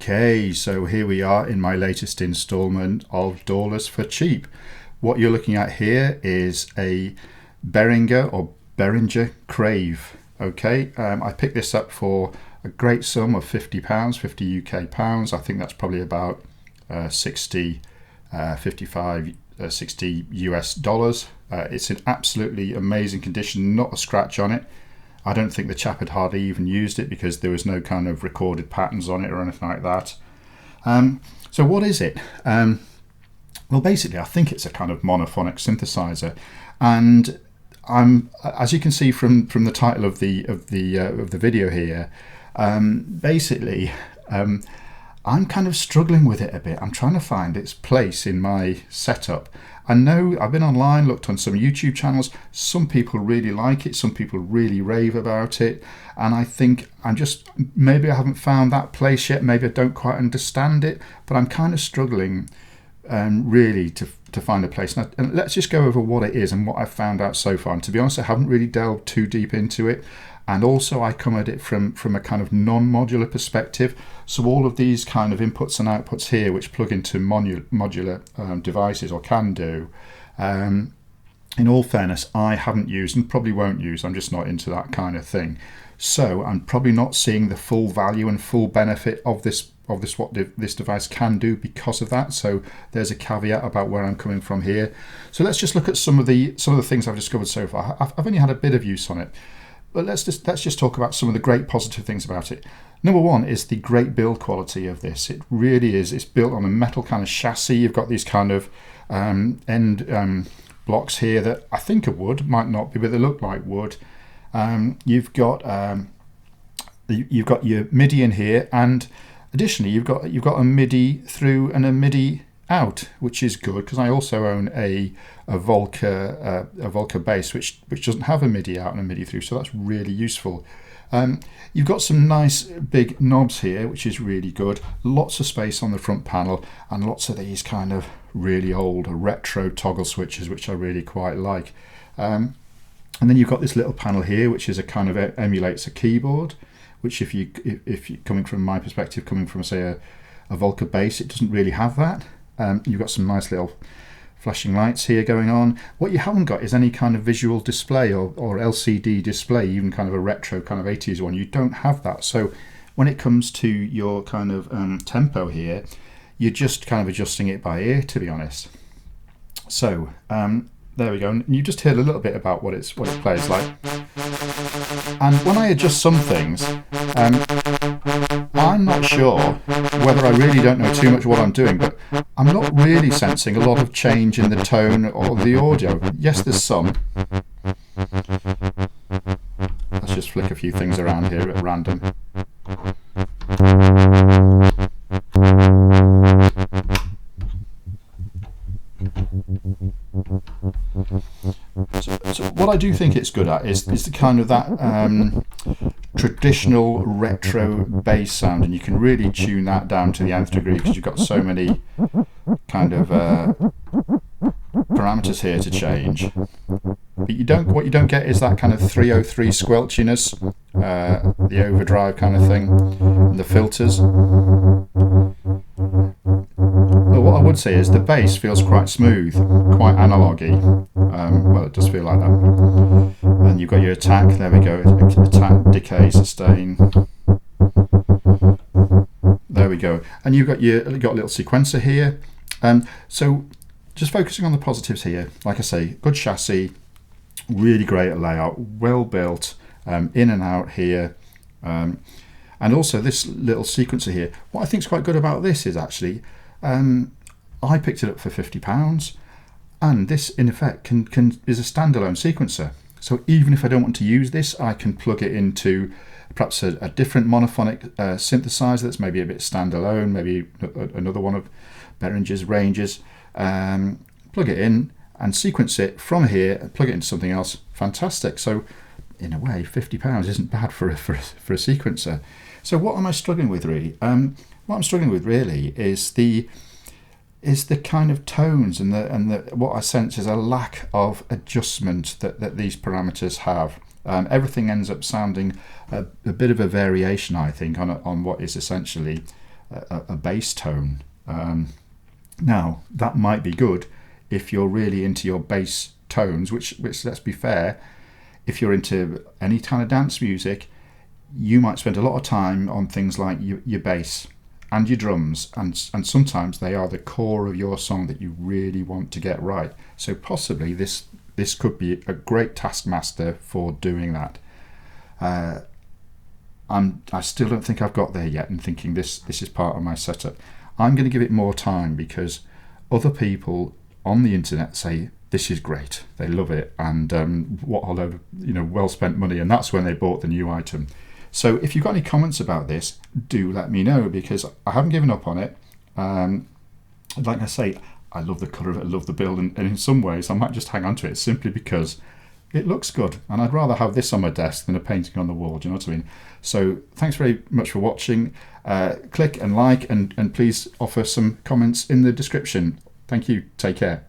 Okay, so here we are in my latest installment of DAWLESS for cheap. What you're looking at here is a Behringer Crave. Okay, I picked this up for a great sum of £50, 50 UK pounds. I think that's probably about 60 US dollars. It's in absolutely amazing condition, not a scratch on it. I don't think the chap had hardly even used it because there was no kind of recorded patterns on it or anything like that. So what is it? Well, basically, I think it's a kind of monophonic synthesizer, and as you can see from the title of the video here, basically, I'm kind of struggling with it a bit. I'm trying to find its place in my setup. I know I've been online, looked on some YouTube channels. Some people really like it. Some people really rave about it. And I think maybe I haven't found that place yet. Maybe I don't quite understand it, but I'm kind of struggling really to find a place. And let's just go over what it is and what I've found out so far. And to be honest, I haven't really delved too deep into it. And also I come at it from a kind of non-modular perspective. So all of these kind of inputs and outputs here, which plug into modular devices, or can do, in all fairness, I haven't used and probably won't use. I'm just not into that kind of thing. So I'm probably not seeing the full value and full benefit of this what this device can do because of that. So there's a caveat about where I'm coming from here. So let's just look at some of the things I've discovered so far. I've only had a bit of use on it. But let's just talk about some of the great positive things about it. Number one is the great build quality of this. It really is. It's built on a metal kind of chassis. You've got these kind of end blocks here that I think are wood, might not be, but they look like wood. You've got your MIDI in here, and additionally you've got a MIDI through and a MIDI out, which is good because I also own a Volca bass which doesn't have a MIDI out and a MIDI through, so that's really useful. You've got some nice big knobs here, which is really good. Lots of space on the front panel and lots of these kind of really old retro toggle switches, which I really quite like. And then you've got this little panel here, which is a kind of emulates a keyboard, which if you coming from my perspective, coming from say a Volca bass, it doesn't really have that. You've got some nice little flashing lights here going on. What you haven't got is any kind of visual display or LCD display, even kind of a retro kind of 80s one. You don't have that. So when it comes to your kind of tempo here, you're just kind of adjusting it by ear, to be honest. So there we go. And you just heard a little bit about what it plays like. And when I adjust some things, I'm not sure whether I really don't know too much what I'm doing, but I'm not really sensing a lot of change in the tone or the audio. Yes, there's some. Let's just flick a few things around here at random. So what I do think it's good at is the kind of that traditional retro bass sound, and you can really tune that down to the nth degree because you've got so many kind of parameters here to change. But what you don't get is that kind of 303 squelchiness, the overdrive kind of thing, and the filters. But what I would say is the bass feels quite smooth, quite analogy. Well, it does feel like that. And you've got your attack. There we go. Attack, decay, sustain. There we go. And you've got a little sequencer here. So just focusing on the positives here. Like I say, good chassis, really great layout, well built, in and out here. And also this little sequencer here. What I think is quite good about this is actually, I picked it up for £50, and this in effect is a standalone sequencer. So even if I don't want to use this, I can plug it into perhaps a different monophonic synthesizer that's maybe a bit standalone, maybe another one of Behringer's ranges. Plug it in and sequence it from here and plug it into something else. Fantastic. So in a way, £50 isn't bad for a sequencer. So what am I struggling with really? What I'm struggling with really is the kind of tones and the what I sense is a lack of adjustment that these parameters have. Everything ends up sounding a bit of a variation, I think, on what is essentially a bass tone. Now that might be good if you're really into your bass tones, which let's be fair, if you're into any kind of dance music, you might spend a lot of time on things like your bass and your drums, and sometimes they are the core of your song that you really want to get right. So possibly this could be a great taskmaster for doing that. I still don't think I've got there yet, and thinking this is part of my setup. I'm going to give it more time, because other people on the internet say this is great, they love it, and what a load of well spent money, and that's when they bought the new item. So if you've got any comments about this, do let me know, because I haven't given up on it. Like I say, I love the colour of it, I love the build, and in some ways I might just hang on to it simply because it looks good, and I'd rather have this on my desk than a painting on the wall. Do you know what I mean? So thanks very much for watching. Click and like, and please offer some comments in the description. Thank you. Take care.